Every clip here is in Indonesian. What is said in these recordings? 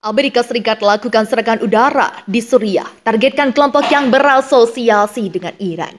Amerika Serikat lakukan serangan udara di Suriah, targetkan kelompok yang berasosiasi dengan Iran.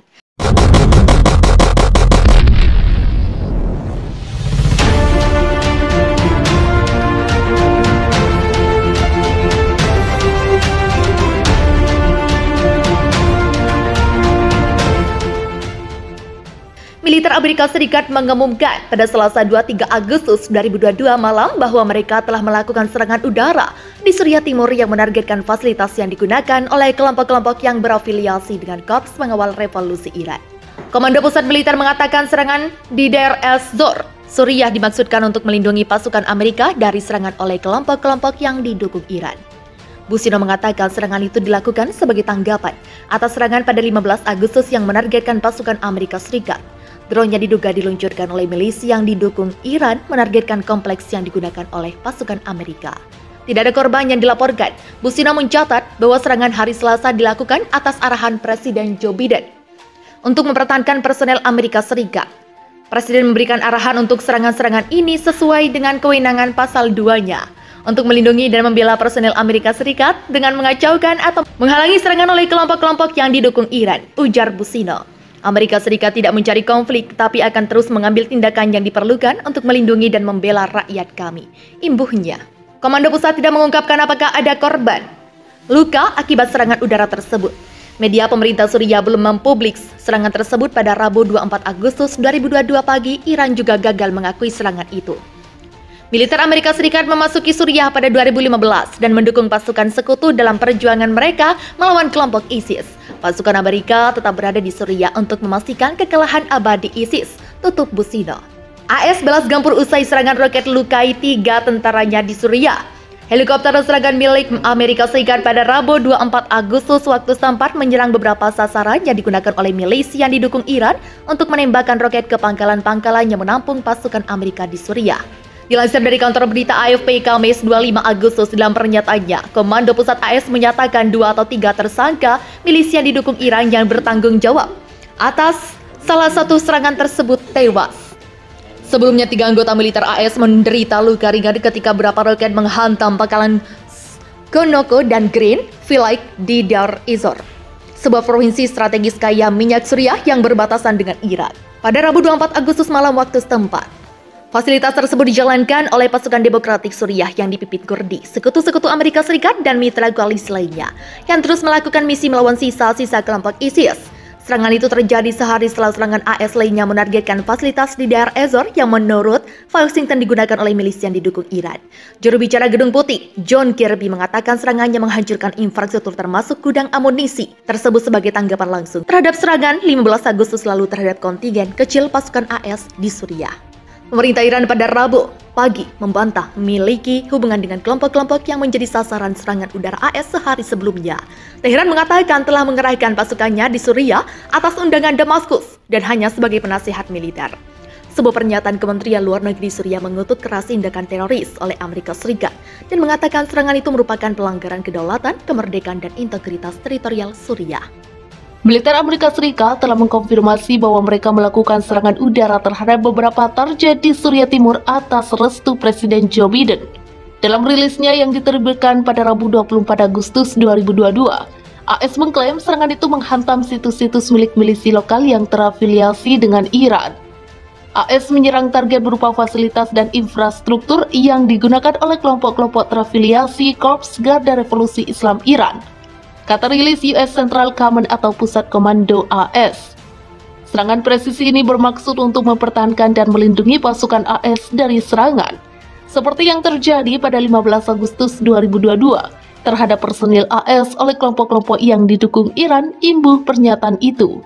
Militer Amerika Serikat mengumumkan pada Selasa 23 Agustus 2022 malam bahwa mereka telah melakukan serangan udara di Suriah Timur yang menargetkan fasilitas yang digunakan oleh kelompok-kelompok yang berafiliasi dengan Korps Pengawal Revolusi Iran. Komando Pusat Militer mengatakan serangan di Deir ez-Zor, Suriah dimaksudkan untuk melindungi pasukan Amerika dari serangan oleh kelompok-kelompok yang didukung Iran. Busino mengatakan serangan itu dilakukan sebagai tanggapan atas serangan pada 15 Agustus yang menargetkan pasukan Amerika Serikat. Drone-nya diduga diluncurkan oleh milisi yang didukung Iran menargetkan kompleks yang digunakan oleh pasukan Amerika. Tidak ada korban yang dilaporkan. Busino mencatat bahwa serangan hari Selasa dilakukan atas arahan Presiden Joe Biden untuk mempertahankan personel Amerika Serikat. Presiden memberikan arahan untuk serangan-serangan ini sesuai dengan kewenangan pasal 2-nya untuk melindungi dan membela personel Amerika Serikat dengan mengacaukan atau menghalangi serangan oleh kelompok-kelompok yang didukung Iran, ujar Busino. Amerika Serikat tidak mencari konflik, tapi akan terus mengambil tindakan yang diperlukan untuk melindungi dan membela rakyat kami, imbuhnya. Komando Pusat tidak mengungkapkan apakah ada korban luka akibat serangan udara tersebut. Media pemerintah Suriah belum mempubliks serangan tersebut pada Rabu 24 Agustus 2022 pagi. Iran juga gagal mengakui serangan itu. Militer Amerika Serikat memasuki Suriah pada 2015 dan mendukung pasukan sekutu dalam perjuangan mereka melawan kelompok ISIS. Pasukan Amerika tetap berada di Suriah untuk memastikan kekalahan abadi ISIS, tutup Busino. AS balas gempur usai serangan roket lukai 3 tentaranya di Suriah. Helikopter serangan milik Amerika Serikat pada Rabu 24 Agustus waktu setempat menyerang beberapa sasaran yang digunakan oleh milisi yang didukung Iran untuk menembakkan roket ke pangkalan-pangkalan yang menampung pasukan Amerika di Suriah. Dilansir dari kantor berita AFP Kamis 25 Agustus dalam pernyataannya, Komando Pusat AS menyatakan 2 atau 3 tersangka milisi yang didukung Iran yang bertanggung jawab atas salah satu serangan tersebut tewas. Sebelumnya 3 anggota militer AS menderita luka ringan ketika beberapa roket menghantam pangkalan Gonoko dan Green Village di Deir ez-Zor, sebuah provinsi strategis kaya minyak Suriah yang berbatasan dengan Irak. Pada Rabu 24 Agustus malam waktu setempat, fasilitas tersebut dijalankan oleh pasukan demokratik Suriah yang dipimpin Kurdi, sekutu-sekutu Amerika Serikat dan mitra koalisi lainnya yang terus melakukan misi melawan sisa-sisa kelompok ISIS. Serangan itu terjadi sehari setelah serangan AS lainnya menargetkan fasilitas di Deir ez-Zor yang menurut Washington digunakan oleh milisi yang didukung Iran. Juru bicara Gedung Putih, John Kirby, mengatakan serangannya menghancurkan infrastruktur termasuk gudang amunisi tersebut sebagai tanggapan langsung terhadap serangan 15 Agustus lalu terhadap kontingen kecil pasukan AS di Suriah. Pemerintah Iran pada Rabu pagi membantah memiliki hubungan dengan kelompok-kelompok yang menjadi sasaran serangan udara AS sehari sebelumnya. Teheran mengatakan telah mengerahkan pasukannya di Suriah atas undangan Damaskus dan hanya sebagai penasihat militer. Sebuah pernyataan Kementerian Luar Negeri Suriah mengutuk keras tindakan teroris oleh Amerika Serikat dan mengatakan serangan itu merupakan pelanggaran kedaulatan, kemerdekaan, dan integritas teritorial Suriah. Militer Amerika Serikat telah mengkonfirmasi bahwa mereka melakukan serangan udara terhadap beberapa target di Suriah Timur atas restu Presiden Joe Biden. Dalam rilisnya yang diterbitkan pada Rabu 24 Agustus 2022, AS mengklaim serangan itu menghantam situs-situs milik milisi lokal yang terafiliasi dengan Iran. AS menyerang target berupa fasilitas dan infrastruktur yang digunakan oleh kelompok-kelompok terafiliasi Korps Garda Revolusi Islam Iran, kata rilis US Central Command atau Pusat Komando AS. Serangan presisi ini bermaksud untuk mempertahankan dan melindungi pasukan AS dari serangan, seperti yang terjadi pada 15 Agustus 2022 terhadap personil AS oleh kelompok-kelompok yang didukung Iran, imbuh pernyataan itu.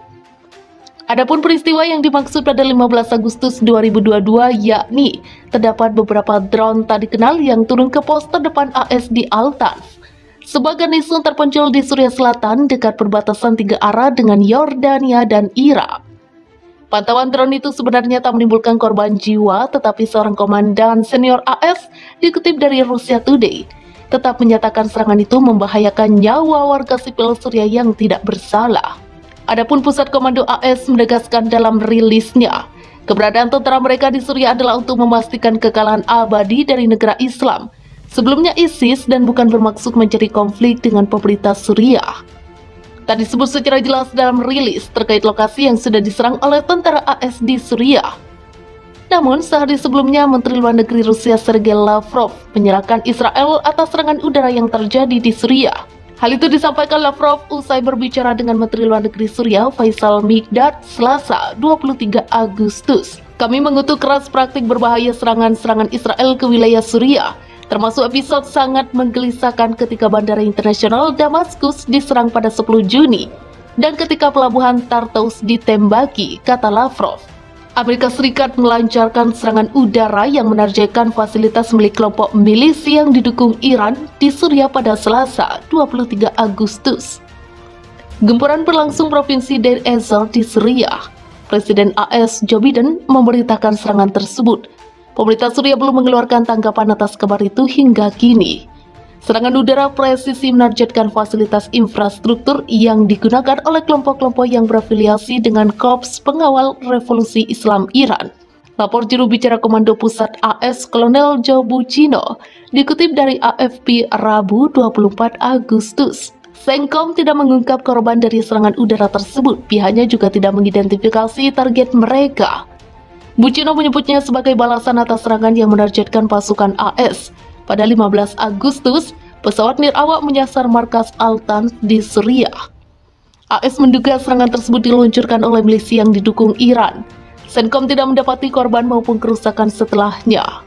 Adapun peristiwa yang dimaksud pada 15 Agustus 2022 yakni terdapat beberapa drone tak dikenal yang turun ke pos terdepan AS di Al-Tanf, sebuah garnison terpencil di Suriah Selatan dekat perbatasan 3 arah dengan Yordania dan Irak. Pantauan drone itu sebenarnya tak menimbulkan korban jiwa, tetapi seorang komandan senior AS dikutip dari Russia Today tetap menyatakan serangan itu membahayakan nyawa warga sipil Suriah yang tidak bersalah. Adapun Pusat Komando AS menegaskan dalam rilisnya, keberadaan tentara mereka di Suriah adalah untuk memastikan kekalahan abadi dari negara Islam sebelumnya ISIS dan bukan bermaksud mencari konflik dengan pemerintah Suriah. Tak disebut secara jelas dalam rilis terkait lokasi yang sudah diserang oleh tentara AS di Suriah. Namun, sehari sebelumnya, Menteri Luar Negeri Rusia Sergei Lavrov menyerahkan Israel atas serangan udara yang terjadi di Suriah. Hal itu disampaikan Lavrov usai berbicara dengan Menteri Luar Negeri Suriah Faisal Mikdad Selasa 23 Agustus. Kami mengutuk keras praktik berbahaya serangan-serangan Israel ke wilayah Suriah, termasuk episode sangat menggelisahkan ketika Bandara Internasional Damaskus diserang pada 10 Juni dan ketika pelabuhan Tartus ditembaki, kata Lavrov. Amerika Serikat melancarkan serangan udara yang menargetkan fasilitas milik kelompok milisi yang didukung Iran di Suriah pada Selasa 23 Agustus. Gempuran berlangsung Provinsi Deir ez-Zor di Suriah. Presiden AS Joe Biden memberitakan serangan tersebut. Pemerintah Suriah belum mengeluarkan tanggapan atas kabar itu hingga kini. Serangan udara presisi menargetkan fasilitas infrastruktur yang digunakan oleh kelompok-kelompok yang berafiliasi dengan Korps Pengawal Revolusi Islam Iran. Lapor juru bicara Komando Pusat AS Kolonel Joe Bucino dikutip dari AFP Rabu 24 Agustus. CENTCOM tidak mengungkap korban dari serangan udara tersebut, pihaknya juga tidak mengidentifikasi target mereka. Bucino menyebutnya sebagai balasan atas serangan yang menargetkan pasukan AS. Pada 15 Agustus, pesawat nirawak menyasar markas Al-Tanf di Suriah. AS menduga serangan tersebut diluncurkan oleh milisi yang didukung Iran. CENTCOM tidak mendapati korban maupun kerusakan setelahnya.